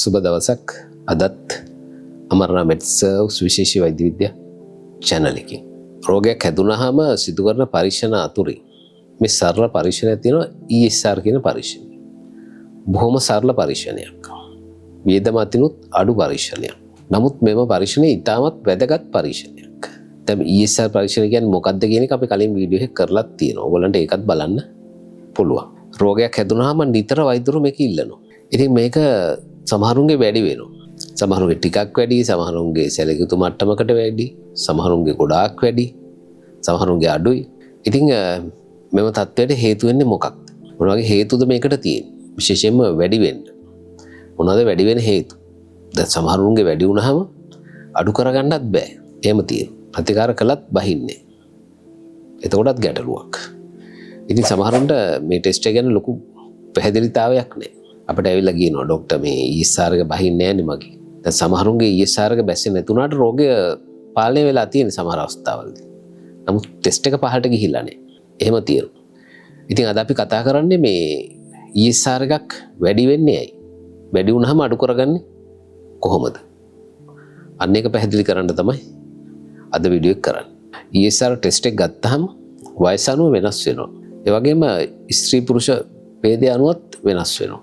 සුබ දවසක්. අදත් අමරණ මෙඩ්සර්ව්ස් විශේෂ වෛද්‍ය විද්‍යා channel එකකින් රෝගයක් හැදුනහම සිදු කරන පරීක්ෂණ අතුරින් මේ සරල පරීක්ෂණයක් තියෙනවා ESR කියන පරීක්ෂණය. බොහොම සරල පරීක්ෂණයක්. වේදමතිනුත් අඩු පරීක්ෂණයක්. නමුත් මෙම පරීක්ෂණය ඉතාමත් වැදගත් පරීක්ෂණයක්. දැන් ESR පරීක්ෂණය කියන්නේ මොකක්ද කියන එක අපි කලින් වීඩියෝ එකක් කරලා තියෙනවා. ඔයගොල්ලන්ට ඒකත් බලන්න පුළුවන්. රෝගයක් හැදුනහම නිතර වෛද්‍යවරු මේක ඉල්ලනවා. ඉතින් මේක සමහරුන්ගේ වැඩි වෙනවා. සමහරුන්ගේ ටිකක් වැඩි, සමහරුන්ගේ සැලකියුතු මට්ටමකට වැඩි, සමහරුන්ගේ ගොඩාක් වැඩි, සමහරුන්ගේ අඩුයි. ඉතින් මෙම තත්ත්වයට හේතු වෙන්නේ මොකක්ද? මොන වගේ හේතුද මේකට තියෙන්නේ? විශේෂයෙන්ම වැඩි වෙන්න. මොනවාද වැඩි වෙන හේතු? දැන් සමහරුන්ගේ වැඩි වුණාම අඩු කරගන්නත් බෑ. එහෙම තියෙනවා. ප්‍රතිකාර කළත් බහින්නේ. එතකොටත් ගැටලුවක්. ඉතින් සමහරුන්ට මේ ටෙස්ට් එක ගැන ලොකු පැහැදිලිතාවයක් නැහැ. අපිට ඇවිල්ලා කියනවා ડોක්ටර් මේ ESR එක බහින්නේ නැහැ නේ මගේ. දැන් සමහරුන්ගේ ESR එක බැස්සේ නැතුණාට රෝගය පාලනය වෙලා තියෙන සමහර අවස්ථාවලදී. නමුත් ටෙස්ට් එක පහළට ගිහිල්ලා නැහැ. එහෙම තියෙනවා. ඉතින් අද අපි කතා කරන්නේ මේ ESR එකක් වැඩි වෙන්නේ ඇයි? වැඩි වුණාම අඩු කරගන්නේ කොහොමද? අන්න ඒක පැහැදිලි කරන්න තමයි අද වීඩියෝ එක කරන්නේ. ESR ටෙස්ට් එක ගත්තාම වයස අනුව වෙනස් වෙනවා. ඒ වගේම ස්ත්‍රී පුරුෂ ભેදය අනුවත් වෙනස් වෙනවා.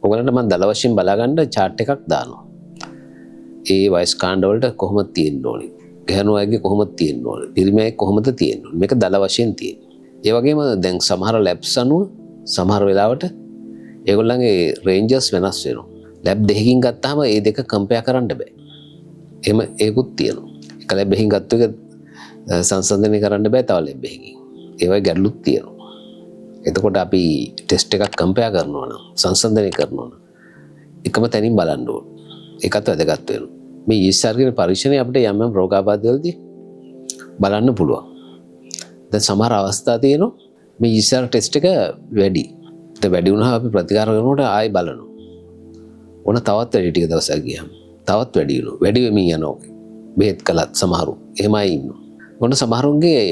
ඔයගලන්ට මම දල වශයෙන් බලා ගන්න chart එකක් දානවා. ඒ වයස් කාණ්ඩ වලට කොහොමද තියෙන්න ඕනේ? ගැහණු අයගේ කොහොමද තියෙන්න ඕනේ? පිරිමි අය කොහොමද තියෙන්න ඕනේ? මේක දල වශයෙන් තියෙනවා. ඒ වගේම දැන් සමහර ලැබ්ස් අනුව සමහර වෙලාවට ඒගොල්ලන්ගේ රේන්ජස් වෙනස් වෙනවා. ලැබ් දෙකකින් ගත්තාම ඒ දෙක කම්පෙයාර් කරන්න බෑ. එහෙම ඒකුත් තියෙනවා. එක ලැබ් එකකින් ගත්ත එක සංසන්දනය කරන්න බෑ තව ලැබ් එකකින්. ඒ වගේ ගැටලුත් තියෙනවා. එතකොට අපි ටෙස්ට් එකක් කම්පෙයාර් කරනවා නම් සංසන්දනය කරනවා නම් එකම තැනින් බලන්න ඕන. ඒකත් වැදගත් වෙනවා. මේ ESR කියන පරීක්ෂණය අපිට යම් යම් රෝගාබාධවලදී බලන්න පුළුවන්. දැන් සමහර අවස්ථා තියෙනවා මේ ESR ටෙස්ට් එක වැඩි. ඒක වැඩි වුණාම අපි ප්‍රතිකාර කරනකොට ආයෙ බලනවා. ඕන තවත් වැඩි ටික දවසක් ගියාම තවත් වැඩි වෙනවා. වැඩි වෙමින් යනවා. බෙහෙත් කළත් සමහරු එහෙමයි ඉන්නවා. මොන සමහරුන්ගේ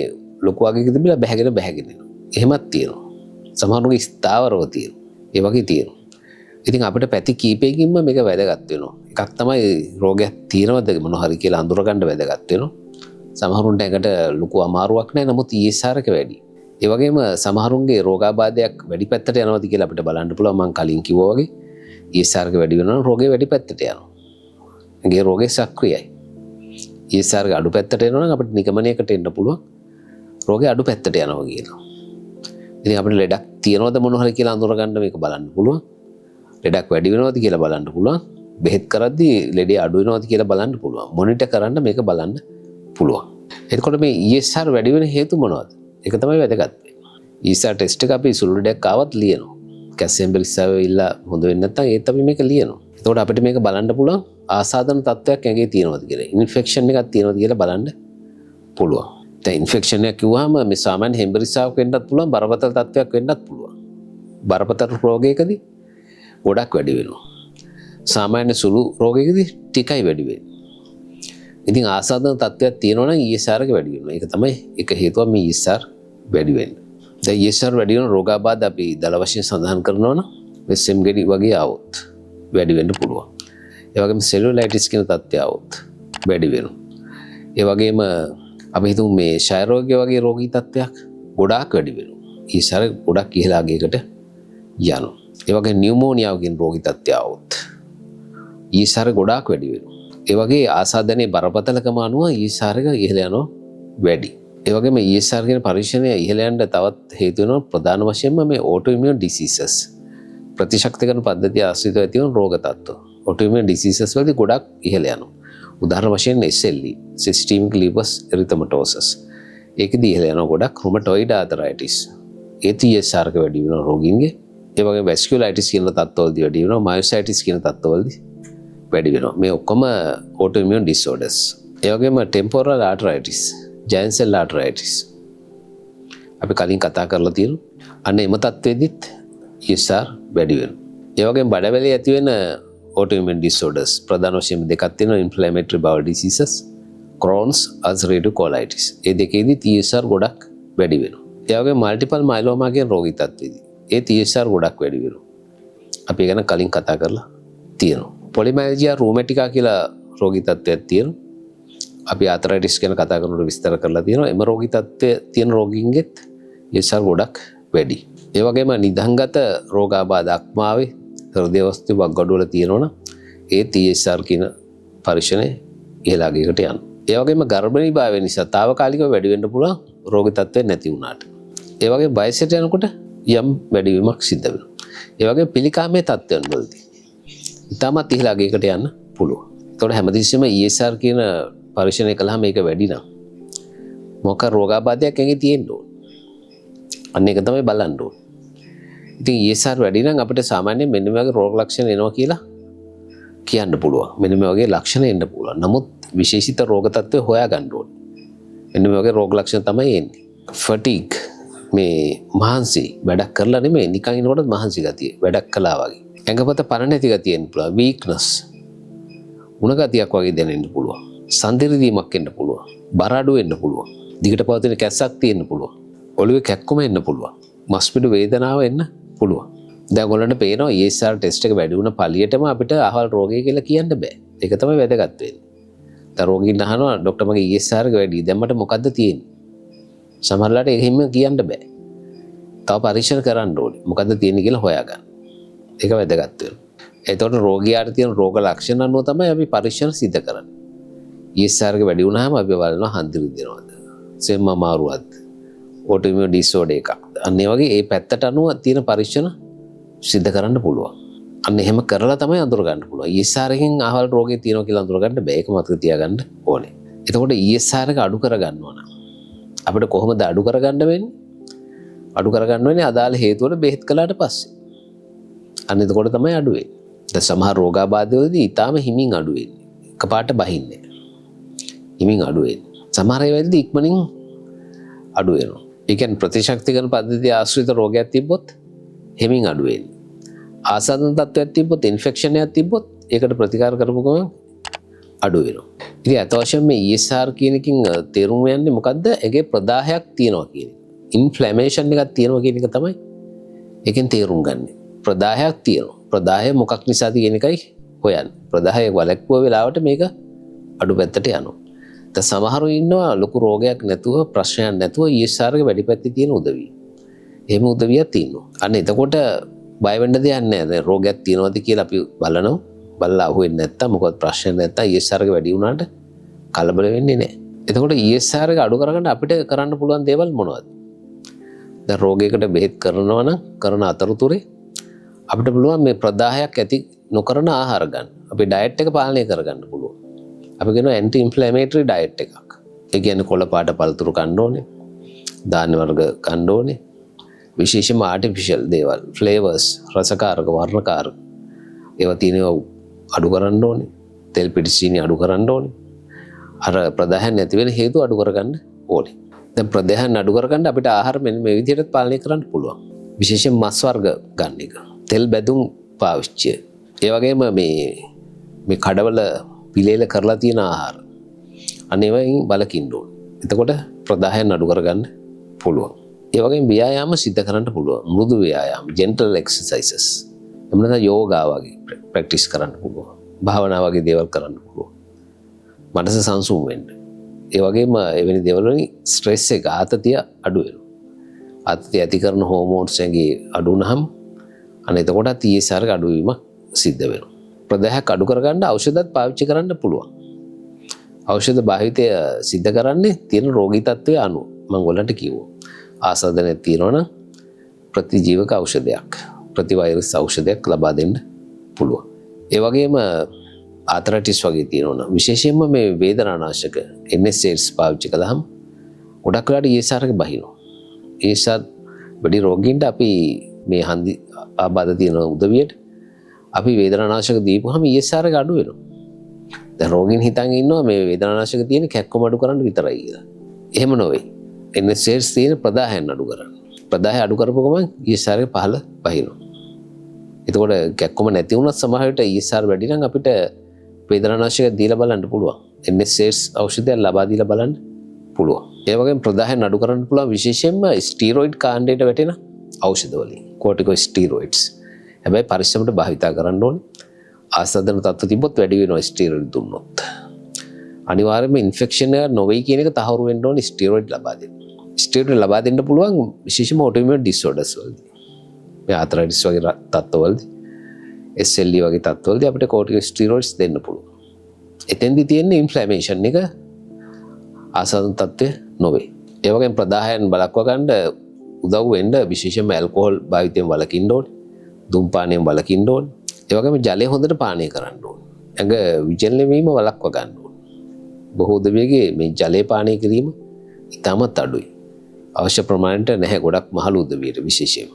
ලොකු වගේක තිබිලා බැහැගෙන එනවා. එහෙමත් තියෙනවා. සමහරුන්ගේ ස්ථාවරව තියෙනවා. ඒ වගේ තියෙනවා. ඉතින් අපිට පැති කීපයකින්ම මේක වැදගත් වෙනවා. එකක් තමයි රෝගයක් තියෙනවද මොන හරි කියලා අඳුරගන්න වැදගත් වෙනවා. සමහරුන්ට ඒකට ලොකු අමාරුවක් නැහැ. නමුත් ESR එක වැඩි. ඒ වගේම සමහරුන්ගේ රෝගාබාධයක් වැඩි පැත්තට යනවාද කියලා අපිට බලන්න පුළුවන්. මම කලින් කිව්වා වගේ ESR එක වැඩි වෙනවා නම් රෝගේ වැඩි පැත්තට යනවා. ඒගේ රෝගේ සක්‍රියයි. ESR එක අඩු පැත්තට එනවා නම් අපිට නිගමනයකට එන්න පුළුවන්. රෝගේ අඩු පැත්තට යනවා කියලා. ඉතින් අපිට ලෙඩක් තියෙනවද මොන හරි කියලා අඳුරගන්න මේක බලන්න පුළුවන්. ලෙඩක් වැඩි වෙනවද කියලා බලන්න පුළුවන්. බෙහෙත් කරද්දී ලෙඩේ අඩු වෙනවද කියලා බලන්න පුළුවන්. මොනිටර් කරන්න මේක බලන්න පුළුවන්. එතකොට මේ ESR වැඩි වෙන හේතු මොනවද? ඒක තමයි වැදගත්. ESR ටෙස්ට් එක අපි සුළු ලෙඩක් ආවත් ලියනවා. කැල්සියම් බෙලිස්සාව ඉල්ලා හොඳ වෙන්නේ නැත්නම් ඒත් අපි මේක ලියනවා. එතකොට අපිට මේක බලන්න පුළුවන් ආසාදන තත්ත්වයක් ඇඟේ තියෙනවද කියලා. ඉන්ෆෙක්ෂන් එකක් තියෙනවද කියලා බලන්න පුළුවන්. දැන් ඉන්ෆෙක්ෂන් එකක් කිව්වහම මේ සාමාන්‍ය හෙම්බරිස්සාවක් වෙන්නත් පුළුවන්, බරපතල තත්ත්වයක් වෙන්නත් පුළුවන්. බරපතල රෝගයකදී ගොඩක් වැඩි වෙනවා. සාමාන්‍ය සුළු රෝගයකදී ටිකයි වැඩි වෙන්නේ. ඉතින් ආසාදන තත්ත්වයක් තියෙනවා නම් ESR එක වැඩි වෙනවා. ඒක තමයි එක හේතුව මේ ESR වැඩි වෙන්නේ. දැන් ESR වැඩි වෙන රෝගාබාධ අපි දල වශයෙන් සඳහන් කරනවා නම් මේ සෙම් ගෙඩි වගේ આવොත් වැඩි වෙන්න පුළුවන්. ඒ වගේම සෙලුලයිටිස් කියන තත්ත්වය આવොත් වැඩි වෙනවා. ඒ වගේම අපි හිතමු මේ ක්ෂය රෝගය වගේ රෝගී තත්ත්වයක් ගොඩාක් වැඩි වෙනවා. ESR ගොඩක් ඉහළ අගයකට යනවා. ඒ වගේ නියුමෝනියා වගේ රෝගී තත්ත්වය આવොත් ESR ගොඩාක් වැඩි වෙනවා. ඒ වගේ ආසාදනයේ බරපතලකම අනුව ESR එක ඉහළ යනවා වැඩි. ඒ වගේම ESR කියන පරීක්ෂණය ඉහළ යන්න තවත් හේතු වෙනවා ප්‍රධාන වශයෙන්ම මේ autoimmune diseases. ප්‍රතිශක්තිකරණ පද්ධතිය ආශ්‍රිතව ඇති වන රෝග තත්ත්ව. autoimmune diseases වලදී ගොඩක් ඉහළ යනවා. උදාහරණ වශයෙන් SLE, systemic lupus erythematosus. ඒකදී ඉහළ යනවා ගොඩක් rheumatoid arthritis. ඒත් ESR එක වැඩි වෙනවා රෝගීන්ගේ. ඒ වගේම vasculitis කියන තත්ත්වවලදී වැඩි වෙනවා, myositis කියන තත්ත්වවලදී වැඩි වෙනවා. මේ ඔක්කොම autoimmune disorders. ඒ වගේම temporal arthritis, giant cell arthritis. අපි කලින් කතා කරලා තියෙනවා. අන්න එම තත්ත්වෙදිත් ESR වැඩි වෙනවා. ඒ වගේම බඩවැලේ ඇති වෙන autoimmune disorders ප්‍රධාන වශයෙන් දෙකක් තියෙනවා. inflammatory bowel diseases, Crohn's, ulcerative colitis. ඒ දෙකේදී ESR ගොඩක් වැඩි වෙනවා. ඒ වගේම multiple myeloma කියන රෝගී තත්ත්වෙදී ඒ ESR ගොඩක් වැඩි වෙනවා. අපි ගැන කලින් කතා කරලා තියෙනවා. පොලිමැලජියා රූමැටිකා කියලා රෝගී තත්ත්වයක් තියෙනවා. අපි ආතරයිටිස් ගැන කතා කරනකොට විස්තර කරලා තියෙනවා. එම රෝගී තත්ත්වය තියෙන රෝගීන්ගෙත් ESR ගොඩක් වැඩි. ඒ වගේම නිදහංගත රෝගාබාධ අක්මාවේ හෘද වස්තු වක්ගඩුවල තියෙනවනම් ඒත් ESR කියන පරීක්ෂණය ඉහළ අගයකට යනවා. ඒ වගේම ගර්භණී භාවය නිසා తాවකාලිකව වැඩි වෙන්න පුළුවන් රෝගී තත්ත්වය නැති වුණාට. ඒ වගේ වයසට යනකොට යම් වැඩිවීමක් සිද්ධ වෙනවා. ඒ වගේ පිළිකාමයේ තත්ත්වයන් වලදී ඉතාමත් ඉහළ අගයකට යන්න පුළුවන්. ඒතකොට හැමතිස්සෙම ESR කියන පරීක්ෂණය කළාම මේක වැඩි නම් මොකක් රෝගාබාධයක් ඇඟේ තියෙන්න ඕන. අන්න ඒක තමයි බලන්න ඕන. ඉතින් ESR වැඩි නම් අපිට සාමාන්‍යයෙන් මෙන්න මේ වගේ රෝග ලක්ෂණ එනවා කියලා කියන්න පුළුවන්. මෙන්න මේ වගේ ලක්ෂණ එන්න පුළුවන්. නමුත් විශේෂිත රෝග තත්ත්වය හොයා ගන්න ඕනේ. මෙන්න මේ වගේ රෝග ලක්ෂණ තමයි එන්නේ. fatigue මේ මහන්සි වැඩක් කරලා නෙමෙයි නිකන් ඉනකොට මහන්සි ගතිය වැඩක් කළා වගේ. ඇඟපත පණ නැති ගතිය එන්න පුළුවන්. weakness උණ ගතියක් වගේ දැනෙන්න පුළුවන්. සන්ධිරිදීමක් එන්න පුළුවන්. බර අඩු වෙන්න පුළුවන්. දිගට පවතින කැස්සක් තියෙන්න පුළුවන්. ඔළුවේ කැක්කුම එන්න පුළුවන්. මස්පිඩු වේදනාව එන්න පුළුවන්. දැන් ඔයගොල්ලන්ට පේනවා ESR ටෙස්ට් එක වැඩි වුණ පළියටම අපිට අහවල් රෝගය කියලා කියන්න බෑ. ඒක තමයි වැදගත් වෙන්නේ. දැන් රෝගීන් අහනවා ડોක්ටර් මගේ ESR එක වැඩි. දැන් මට මොකද්ද තියෙන්නේ? සමහරවිට එහෙම කියන්න බෑ. තව පරීක්ෂණ කරන්න ඕනේ. මොකද්ද තියෙන්නේ කියලා හොයාගන්න. ඒක වැදගත් වෙනවා. එතකොට රෝගියාට තියෙන රෝග ලක්ෂණ අනුව තමයි අපි පරීක්ෂණ සිදු කරන්නේ. ESR එක වැඩි වුණාම අපි බලනවා හන්දි විදිනවද? සෙම්ම අමාරුවක්ද? autoimmune disorder එකක්. අන්න ඒ වගේ ඒ පැත්තට අනුව තියෙන පරීක්ෂණ සිදු කරන්න පුළුවන්. අන්න එහෙම කරලා තමයි අඳුර ගන්න පුළුවන්. ESR එකෙන් අහවල් රෝගේ තියෙනවා කියලා අඳුර ගන්න බෑ. ඒක මතක තියාගන්න ඕනේ. එතකොට ESR එක අඩු කර ගන්නවා නම් අපිට කොහොමද අඩු කර ගන්න වෙන්නේ? අඩු කර ගන්න වෙන්නේ අදාළ හේතුවට බෙහෙත් කළාට පස්සේ. අන්න එතකොට තමයි අඩු වෙන්නේ. දැන් සමහර රෝගාබාධවලදී ඊටාම හිමින් අඩු වෙන්නේ. එකපාරට බහින්නේ. හිමින් අඩු වෙන්නේ. සමහර ඒවාදී ඉක්මනින් අඩු වෙනවා. ඒ කියන්නේ ප්‍රතිශක්තිකරණ පද්ධතිය ආශ්‍රිත රෝගයක් තිබ්බොත් හිමින් අඩු වෙන්නේ. ආසන්න තත්ත්වයක් තිබ්බොත් ඉන්ෆෙක්ෂන් එකක් තිබ්බොත් ඒකට ප්‍රතිකාර කරපු ගමන් අඩු වෙනවා. ඉතින් අත වශයෙන් මේ ESR කියන එකකින් තේරුම් යන්නේ මොකද්ද? ඒකේ ප්‍රදාහයක් තියෙනවා කියන එක. ඉන්ෆ්ලැමේෂන් එකක් තියෙනවා කියන එක තමයි ඒකෙන් තේරුම් ගන්න. ප්‍රදාහයක් තියෙනවා. ප්‍රදාහය මොකක් නිසාද කියන එකයි හොයන්නේ. ප්‍රදාහය වලක්කුව වෙලාවට මේක අඩු පැත්තට යනවා. දැන් සමහරු ඉන්නවා ලොකු රෝගයක් නැතුව ප්‍රශ්නයක් නැතුව ESR එක වැඩි පැත්තේ තියෙන උදවිය. එහෙම උදවියක් තියෙනවා. අන්න එතකොට බය වෙන්න දෙයක් නැහැ. දැන් රෝගයක් තියෙනවද කියලා අපි බලනවා. බලලා අහුවෙන්නේ නැත්තම් මොකද ප්‍රශ්න නැත්තම් ESR එක වැඩි වුණාට කලබල වෙන්නේ නැහැ. එතකොට ESR එක අඩු කරගන්න අපිට කරන්න පුළුවන් දේවල් මොනවද? දැන් රෝගයකට බෙහෙත් කරනවා නම් කරන අතරතුරේ අපිට පුළුවන් මේ ප්‍රදාහයක් ඇති නොකරන ආහාර ගන්න. අපි ඩයට් එක පාලනය කරගන්න පුළුවන්. අපි කියනවා ඇන්ටි ඉන්ෆ්ලැමේටරි ඩයට් එකක්. ඒ කියන්නේ කොළ පාට පළතුරු කන්න ඕනේ. ධාන්‍ය වර්ග කන්න ඕනේ. විශේෂයෙන්ම ආටිෆිෂල් දේවල්, ෆ්ලේවර්ස්, රසකාරක, වර්ණකාරක ඒවා තියෙනවා අඩු කරන්න ඕනේ. තෙල් පිටි සීනි අඩු කරන්න ඕනේ. අර ප්‍රදාහයන් නැති වෙන හේතු අඩු කරගන්න ඕනේ. දැන් ප්‍රදාහයන් අඩු කරගන්න අපිට ආහාර මෙන්න මේ විදිහට පාලනය කරන්න පුළුවන්. විශේෂයෙන් මස් වර්ග ගන්න එක. තෙල් බැදුම් පාවිච්චි. ඒ වගේම මේ කඩවල පිළියෙල කරලා තියෙන ආහාර. අනේ වයින් බලකින්න ඕනේ. එතකොට ප්‍රදාහයන් අඩු කරගන්න පුළුවන්. ඒ වගේම ව්‍යායාම සිද්ධ කරන්න පුළුවන්. මෘදු ව්‍යායාම, gentle exercises. එහෙම නැත්නම් යෝගා වගේ ප්‍රැක්ටිස් කරන්න පුළුවන්. භාවනා වගේ දේවල් කරන්න පුළුවන්. මනස සංසුන් වෙන්න. ඒ වගේම එවැනි දේවල් වලින් ස්ට්‍රෙස් එක ආතතිය අඩු වෙනවා. ආතතිය ඇති කරන හෝමෝන්ස් එකේ අඩු වුනහම අන්න එතකොටත් ESR එක අඩු වීමක් සිද්ධ වෙනවා. ප්‍රදාහයක් අඩු කරගන්න ඖෂධත් පාවිච්චි කරන්න පුළුවන්. ඖෂධ භාවිතය සිද්ධ කරන්නේ තියෙන රෝගී තත්ත්වය අනුව. මම ඔයාලට කිව්වා. ආසාදනයක් තියෙනවා නම් ප්‍රතිජීවක ඖෂධයක්, ප්‍රතිවෛරස් ඖෂධයක් ලබා දෙන්න පුළුවන්. ඒ වගේම ආතරයිටිස් වගේ තියෙනවා නම් විශේෂයෙන්ම මේ වේදනානාශක NSAIDs පාවිච්චි කළාම ගොඩක් වෙලාට ESR එක බහිනවා. ESR වැඩි රෝගීන්ට අපි මේ හන්දි ආබාධ තියෙන උදවියට අපි වේදනානාශක දීපුවාම ESR එක අඩු වෙනවා. දැන් රෝගීන් හිතන් ඉන්නවා මේ වේදනානාශක තියෙන කැක්කම අඩු කරන්න විතරයි කියලා. එහෙම නොවේ. NSAIDs තියෙන ප්‍රදාහයන් අඩු කරන්න. ප්‍රදාහය අඩු කරපුව ගමන් ESR එක පහළ බහිනවා. එතකොට කැක්කම නැති වුණත් සමහර විට ESR වැඩි නම් අපිට වේදනානාශක දීලා බලන්න පුළුවන්. NSAIDs ඖෂධයක් ලබා දීලා බලන්න පුළුවන්. ඒ වගේම ප්‍රදාහයන් අඩු කරන්න පුළුවන් විශේෂයෙන්ම ස්ටීරොයිඩ් කාණ්ඩයට වැටෙන ඖෂධ වලින්. කෝටිකෝස්ටීරොයිඩ්ස්. හැබැයි පරිස්සමට භාවිතා කරන්න ඕනේ. ආසාදන තත්ත්ව තිබ්බොත් වැඩි වෙනවා ස්ටීරොයිඩ් දුන්නොත්. අනිවාර්යයෙන්ම ඉන්ෆෙක්ෂන් එක නොවේ කියන එක තහවුරු වෙන්න ඕනේ ස්ටීරොයිඩ් ලබා දෙන්න. ස්ටීරොයිඩ් ලබා දෙන්න පුළුවන් විශේෂම ඔටෝඉම්යුන් ඩිසෝඩර්ස් වලදී. මේ ආතරයිටිස් වගේ තත්ත්වවලදී SLE වගේ තත්ත්වවලදී අපිට කෝටිකෝස්ටීරොයිඩ්ස් දෙන්න පුළුවන්. එතෙන්දී තියෙන්නේ ඉන්ෆ්ලැමේෂන් එක ආසාදන තත්ත්වය නොවේ. ඒ වගේම ප්‍රදාහයන් බලක්වා ගන්න උදව් වෙන්න විශේෂයෙන්ම ඇල්කොහොල් භාවිතයෙන් වළකින්න ඕනේ. දුම්පානයෙන් වළකින්න ඕනේ. ඒ වගේම ජලය හොඳට පානය කරන්න ඕනේ. ඇඟ විජලන වීම වළක්වා ගන්න ඕනේ. බොහෝ දෙවියගේ මේ ජලය පානය කිරීම ඉතාමත් අඩුයි. අවශ්‍ය ප්‍රමාණයට නැහැ ගොඩක් මහලු උදවියට විශේෂයෙන්.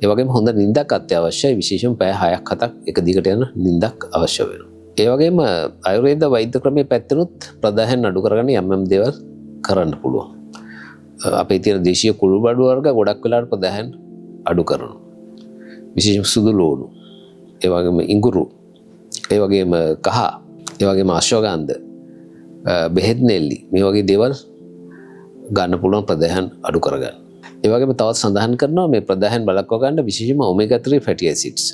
ඒ වගේම හොඳ නිින්දක් අත්‍යවශ්‍යයි විශේෂයෙන් පැය 6ක් 7ක් එක දිගට යන නිින්දක් අවශ්‍ය වෙනවා. ඒ වගේම ආයුර්වේද වෛද්‍ය ක්‍රමයේ පැත්තෙනුත් ප්‍රදාහයන් අඩු කරගන්න යම් දේවල් කරන්න පුළුවන්. අපේ තියෙන දේශීය කුළුබඩු වර්ග ගොඩක් වෙලාවට ප්‍රදාහයන් අඩු කරනවා. විශේෂයෙන් සුදු ලෝණු, ඒ වගේම ඉඟුරු, ඒ වගේම කහ, ඒ වගේම අශ්වගන්ධ, බෙහෙත් නෙල්ලි මේ වගේ දේවල් ගන්න පුළුවන් ප්‍රදාහයන් අඩු කරගන්න. ඒ වගේම තවත් සඳහන් කරනවා මේ ප්‍රදාහයන් බලක්වා ගන්න විශේෂයෙන්ම ඔමේගා 3 ෆැටි ඇසිඩ්ස්.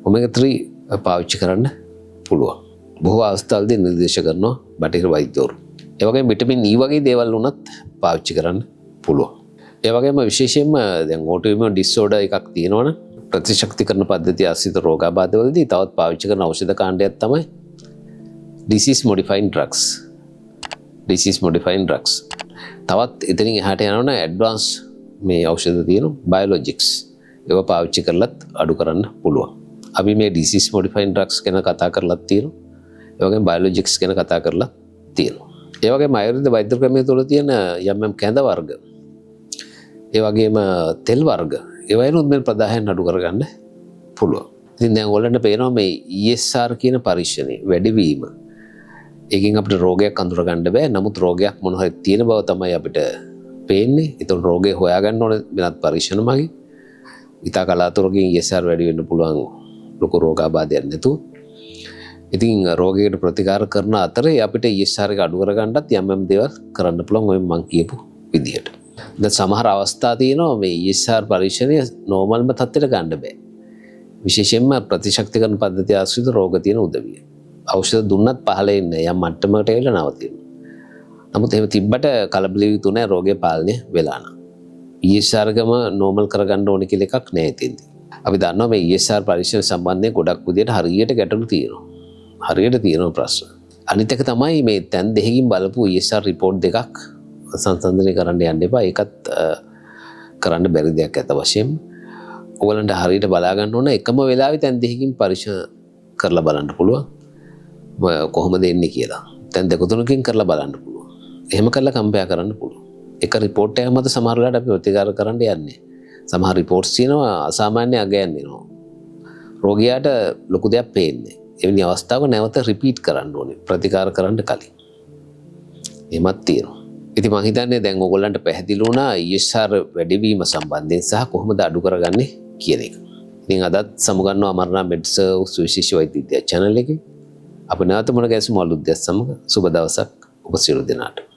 ඔමේගා 3 පාවිච්චි කරන්න පුළුවන්. බොහෝ අවස්ථාවලදී නිර්දේශ කරනවා බටහිර වෛද්‍යවරු. ඒ වගේම විටමින් E වගේ දේවල් උනත් පාවිච්චි කරන්න පුළුවන්. ඒ වගේම විශේෂයෙන්ම දැන් ඔටෝඉම්යුන් ඩිසෝඩර් එකක් තියෙනවනේ ප්‍රතිශක්තිකරණ පද්ධතිය ආශ්‍රිත රෝගාබාධවලදී තවත් පාවිච්චි කරන ඖෂධ කාණ්ඩයක් තමයි disease modifying drugs. disease modifying drugs. තවත් එතනින් එහාට යනවනේ ඇඩ්වාන්ස් මේ ඖෂධ තියෙනවා බයොලොජික්ස්. ඒවා පාවිච්චි කරලත් අඩු කරන්න පුළුවන්. අපි මේ disease modifying drugs ගැන කතා කරලත් තියෙනවා. ඒ වගේම බයොලොජික්ස් ගැන කතා කරලා තියෙනවා. ඒ වගේම ආයුර්වේද වෛද්‍ය ක්‍රමයේ තුල තියෙන යම් කැඳ වර්ග, ඒ වගේම තෙල් වර්ග, ඒවයිනුත් මේ ප්‍රදාහයන් අඩු කරගන්න පුළුවන්. ඉතින් දැන් ඔයගොල්ලන්ට පේනවා මේ ESR කියන පරීක්ෂණේ වැඩිවීම. ඒකෙන් අපිට රෝගයක් අඳුර ගන්න බෑ. නමුත් රෝගයක් මොන හරි තියෙන බව තමයි අපිට පේන්නේ. ඒතකොට රෝගේ හොයාගන්න ඕනේ වෙනත් පරීක්ෂණ මගින්. ඉතා කලාතුරකින් ESR වැඩි වෙන්න පුළුවන් ලොකු රෝගාබාධයක් නැතුව. ඉතින් රෝගයකට ප්‍රතිකාර කරන අතරේ අපිට ESR එක අඩු කරගන්නත් යම් දේවල් කරන්න පුළුවන් ඔය මම කියපු විදිහට. දැන් සමහර අවස්ථා තියෙනවා මේ ESR පරීක්ෂණය නෝමල්ම තත්ත්වයට ගන්න බෑ. විශේෂයෙන්ම ප්‍රතිශක්තිකරණ පද්ධතිය ආශ්‍රිත රෝග තියෙන උදවිය. ඖෂධ දුන්නත් පහළ එන්නේ යම් මට්ටමකට එලා නවතිනවා. නමුත් එහෙම තිබ්බට කලබල යුතු නැහැ රෝගය පාලනය වෙලා නම්. ESR ගම නෝමල් කරගන්න ඕනේ කියලා එකක් නැහැ ඉතින්දී. අපි දන්නවා මේ ESR පරීක්ෂණ සම්බන්ධයෙන් ගොඩක් විදියට හරියට ගැටලු තියෙනවා. හරියට තියෙන ප්‍රශ්න. අනිත් එක තමයි මේ තැන් දෙකකින් බලපු ESR report දෙකක් සංසන්දනය කරන්න යන්න එපා. ඒකත් කරන්න බැරි දෙයක් ඇත්ත වශයෙන්ම. ඔයගලන්ට හරියට බලා ගන්න ඕන එකම වෙලාවෙ තැන් දෙකකින් පරීක්ෂා කරලා බලන්න පුළුවන්. කොහොමද එන්නේ කියලා. තැන් දෙක තුනකින් කරලා බලන්න පුළුවන්. එහෙම කරලා කම්පෙයාර් කරන්න පුළුවන්. එක report එකක් මත සමහර වෙලාවට අපි ප්‍රතිකාර කරන්න යන්නේ. සමහර reports තියෙනවා අසාමාන්‍ය අගයන් එනවා. රෝගියාට ලොකු දෙයක් පේන්නේ. එවැනි අවස්ථාවක නැවත රිපීට් කරන්න ඕනේ ප්‍රතිකාර කරන්න කලින්. එහෙමත් තියෙනවා. ඉතින් මම හිතන්නේ දැන් ඔයගොල්ලන්ට පැහැදිලි වුණා ESR වැඩිවීම සම්බන්ධයෙන් සහ කොහොමද අඩු කරගන්නේ කියන එක. ඉතින් අදත් සමුගන්නවා අමරනා මෙඩ්සර්ව් සුවිශේෂී වෛද්‍ය විද්‍යා channel එකේ. අපි නැවත මුණ ගැසමු අලුත් දෙයක් සමග. සුබ දවසක් ඔබ සියලු දෙනාට.